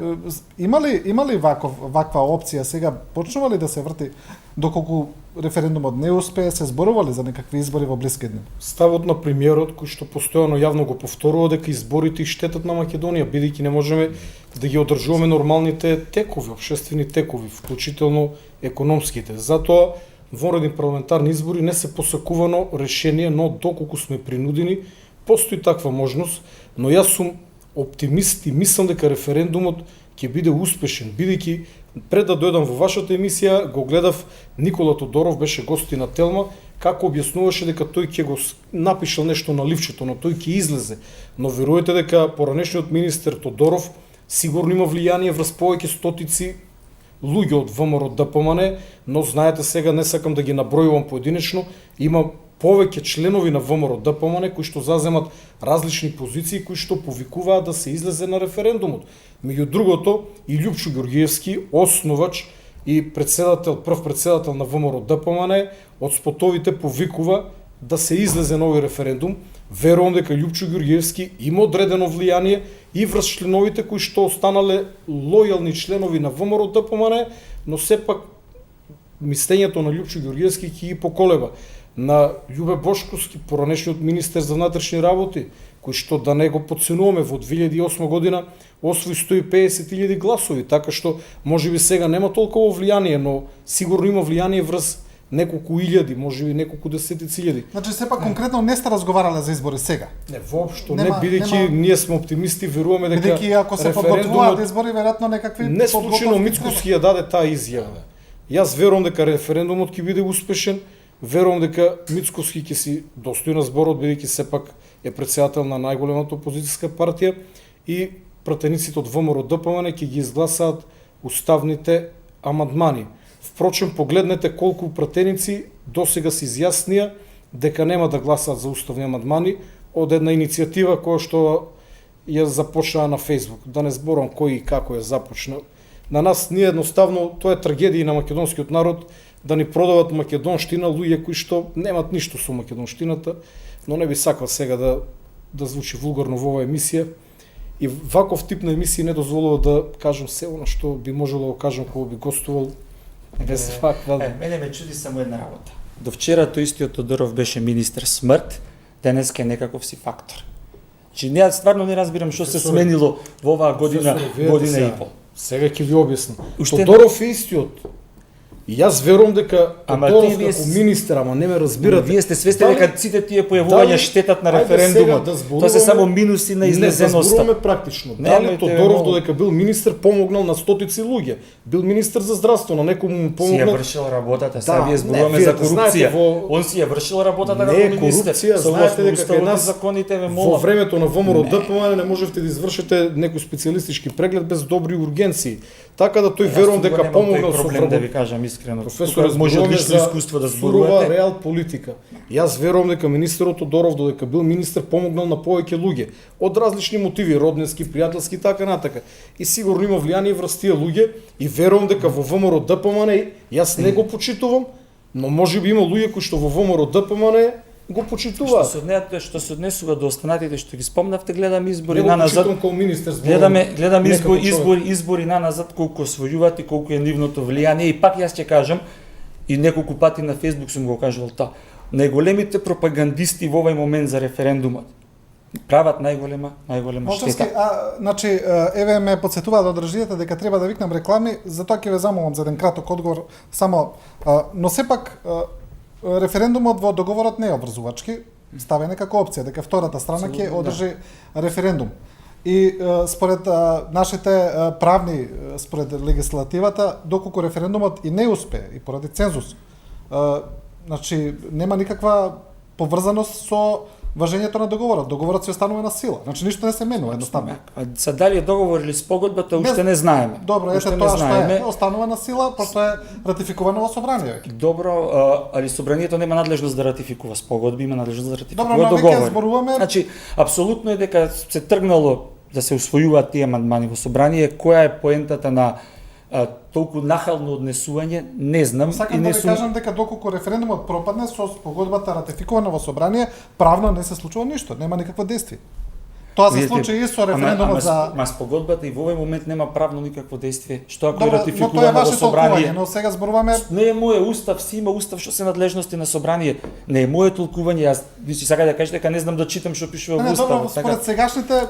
има ли ваква опција сега, почнува ли да се врти доколку референдумот не успее, се зборували за некакви избори во блиски дни? Ставот на премиерот кој што постојано јавно го повторува дека изборите и штетат на Македонија, бидејќи не можеме да ги одржуваме нормалните текови, општествени текови, вклучително економските. Затоа вонредни парламентарни избори не се посакувано решение, но доколку сме принудени, постои таква можност, но јас сум оптимист и мислам дека референдумот ќе биде успешен, бидејќи пред да дојдам во вашата емисија го гледав Никола Тодоров, беше гости на Телма, како објаснуваше дека тој ќе го напишал нешто на ливчето, но тој ќе излезе. Но верувате дека поранешниот министер Тодоров сигурно има влијание врз повеќе стотици луѓе од ВМРО ДПМН, но знаете сега, не сакам да ги набројувам поединечно, има повеќе членови на ВМРО ДПМН кои што заземат различни позиции, кои што повикуваат да се излезе на референдумот. Меѓу другото, и Љупчо Ѓорѓиевски, основач и прв председател на ВМРО ДПМН, од спотовите повикува да се излезе на овој референдум. Верувам дека Љупчо Ѓорѓиевски има одредено влијание и врз членовите кои што останале лојални членови на ВМРО ДПМН, но сепак мислењето на Љупчо Ѓорѓиевски ќе ги поколеба. На Љубе Бошковски, поранешниот министер за внатрешни работи, кој што да не го подценуваме, во 2008 година освои 150.000 гласови, така што можеби сега нема толково влијание, но сигурно има влијание врз неколку илјади, можеби неколку десетици илјади. Значи сепак конкретно не сте разговарале за избори сега? Не, воопшто не, бидејќи ние сме оптимисти, веруваме дека бидејќи ако се подготвуваат избори, веројатно некакви не случајно Мицкоски ја даде таа изјава. Јас верувам дека референдумот ќе биде успешен. Верувам дека Мицкоски ќе си достои на зборот, бидејќи сепак е председател на најголемата опозицијска партија и пратениците од ВМРО ДПМН ќе ги изгласаат уставните амандмани. Впрочем, погледнете колку пратеници досега се изјаснија дека нема да гласаат за уставни амандмани од една иницијатива која што ја започна на Facebook. Да не зборам кој и како ја започна. На нас ние едноставно, тоа е трагедија на македонскиот народ, да ни продават македонштина луѓе кои што немат ништо со македонштината, но не би сакал сега да звучи вулгарно во оваа емисија. И ваков тип на емисија не дозволува да кажам се она што би можело да го кажам кога би гостувал без ваква. Мене ме чуди само една работа. До вчера тој истиот Тодоров беше министер смрт, денеска е некаков си фактор. Че не, стварно не разбирам што се сменило во оваа година и пол. Сега ќе ви објаснам. Тодоров е истиот. И јас верувам дека Тодоров како министер, ама не ме разбирате. Вие сте свесни дека сите тие појавувања штетат на референдумот. Тоа се само минуси на излезеноста. Не зборуваме практично. Дали Тодоров додека бил министер помогнал на стотици луѓе. Бил министер за здравство, на некој му помогнал. Си ја вршил работата, сега вие зборуваме за корупција. Он си ја вршил работата како министер. Знаете дека кај нас законите ве во времето на ВМРО ДПМН не можевте да извршите некој специјалистички преглед без добри ургенции. Така да тој верувам дека помогнал со проблем да ви кажам искрено. Професоре, Тука може од зборуваме лично за искуство да сурова зборувате. реал политика. Јас верувам дека министерот Тодоров, додека бил министер, помогнал на повеќе луѓе од различни мотиви, роднински, пријателски и така натака. И сигурно има влијание врз тие луѓе и верувам дека во ВМРО ДПМН јас не го почитувам, но можеби има луѓе кои што во ВМРО ДПМН го почитуваат. Што се однесува до останатите што ги спомнавте, гледам избори Не го на назад. почитувам како министер, зборувам Гледам не како човек. избори на назад колку освојуваат и колку е нивното влијание и пак јас ќе кажам и неколку пати на Facebook сум го кажувал тоа. Најголемите пропагандисти во овој момент за референдумот прават најголема Молчевски, штета. значи, еве ме подсетуваат од држијата дека треба да викнам реклами, затоа ќе ве замолам за еден краток одговор, само, но сепак референдумот во договорот не е обврзувачки, ставен е како опција, дека втората страна ќе одржи референдум. И според нашите правни, според легислативата, доколку референдумот и не успее, и поради цензус, значи, нема никаква поврзаност со важењето на договорот. Договорот се останува на сила. Значи ништо не се менува едноставно. А са дали е договор или спогодбата, уште не знаеме. Добро, Уште ете не тоа што знаеме. е, останува на сила, пошто е ратификувано во собрание веќе. Добро, али собранието нема надлежност да ратификува спогодби, има надлежност да ратификува Добро, но веќе договори. зборуваме. Значи, апсолутно е дека се тргнало да се усвојуваат тие амандмани во собрание, која е поентата на толку нахално однесување, не знам. Сакам да ви кажам дека доколку референдумот пропадне со спогодбата ратификувана во собрание, правно не се случува ништо, нема никакво действие. Тоа се случи и со референдумот за спогодбата и во овој момент нема правно никакво действие. Што ако Добро, е но тоа е ратификувано во ваше собрание? толкување, но сега зборуваме. Не е моје устав, си има устав што се надлежности на собрание. Не е моје толкување, јас сака да кажете дека не знам да читам што пишува Не, во добро, уставот. според сегашните,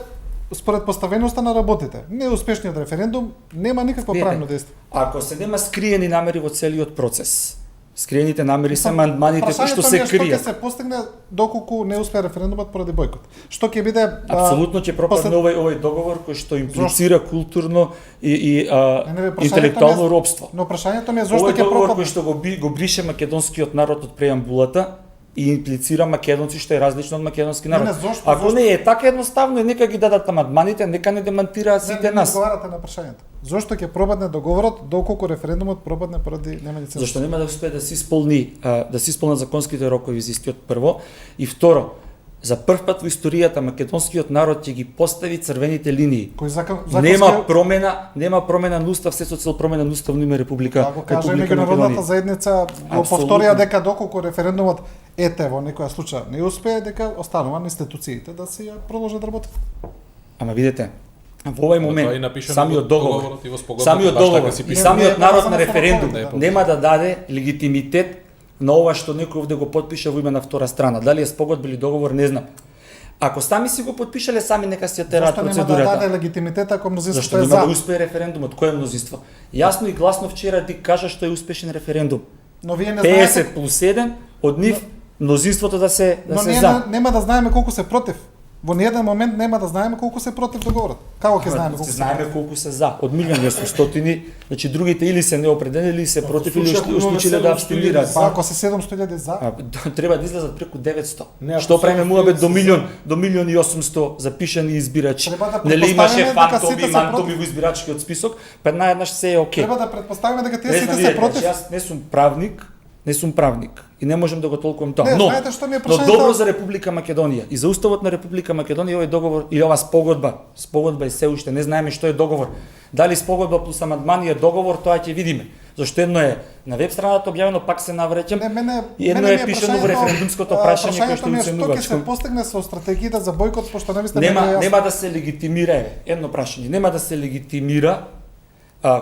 според поставеноста на работите, неуспешниот референдум нема никакво Видете, правно действие. Ако се нема скриени намери во целиот процес, скриените намери се амандманите кои што се Прашањето ми е што ќе кријат. се постигне доколку не успее референдумот поради бојкот. Што ќе биде Апсолутно ќе пропадне овој договор кој што имплицира културно и Не, прашањето ми е- интелектуално робство. Но прашањето ми е зошто Овој ќе договор пропадне? кој што го брише македонскиот народ од преамбулата и имплицира македонци што е различно од македонски народ. Не, зошто? Ако не е така едноставно, нека ги дадат амандманите, нека не демантираат сите Не нас. одговарате на прашањето. Зошто ќе пропадне договорот доколку референдумот пропадне поради немање цензус? Зашто нема да успее да се исполнат законските рокови за истиот прво и второ, за прв пат во историјата македонскиот народ ќе ги постави црвените линии. Кој Нема промена на устав, се со цел промена на уставно име Република Да го каже Република меѓународната Македонија. заедница го Апсолутно. повторија дека доколку референдумот ете во некоја случај не успее, дека останува на институциите да си ја продолжат да работат. Ама видете, во овој Тоа е момент напишано самиот во договор, договорот и во спогодбата, самиот баш така договор си и пише. самиот Не, народ само на со референдум договор, нема да даде легитимитет на ова што некој овде го потпиша во име на втора страна. Дали е спогодба или договор, не знам. Ако сами си го потпишале, сами нека си ја тераат Зашто нема да процедурата. даде легитимитет ако мнозинството Зашто е нема да за? успее референдумот? Кој е мнозинство? Јасно и гласно вчера ти кажа што е успешен референдум. Но вие не знаете, 50 плюс 7, од нив мнозинството да се но ние за. нема да знаеме колку се против. Во ниеден момент нема да знаеме колку се против договорот. Како ќе знаеме колку се? знаеме колку се за. Од милиони и стотини, значи другите или се неопределени, или се против, или случај, ако имаме одлучиле да 700.000 абстинираат. Па ако се 700.000 за, Треба да излезат преку 900. Не, ако Што правиме 700.000 муабет до се милион, до милион и 800 запишани избирачи. Треба да Нели имаше претпоставиме дека фантоми, сите се мантоми против. во избирачкиот список, па еднаш се е окей. треба да претпоставиме дека тие Не сите знам, се видите, против. значи, Јас не сум правник и не можам да го толкувам тоа. Не, Но, знаете што ми е но прашањето? добро за Република Македонија и за уставот на Република Македонија овој договор и ова спогодба и се уште не знаеме што е договор. Дали спогодба плюс амандмани е договор, тоа ќе видиме. Зашто едно е на веб страната објавено, пак се навраќам. Не, мене И едно мене ми е пишано во референдумското прашање кој што ми е се што ќе се постигне со стратегијата за бојкот, пошто навистина Нема да се легитимира, едно прашање, нема да се легитимира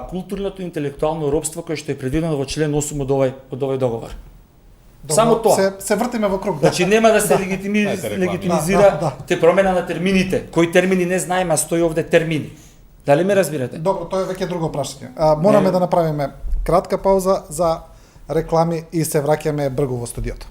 културното и интелектуално робство кое што е предвидено во член 8 од овој договор. Само тоа. Се вртиме во круг. Значи нема да се Ајде, реклама. легитимизира Да. те промена на термините. Кои термини не знаеме, а стои овде термини. Дали ме разбирате? Добро, тоа е веќе друго прашање. Мораме Не. да направиме кратка пауза за реклами и се враќаме бргу во студиото.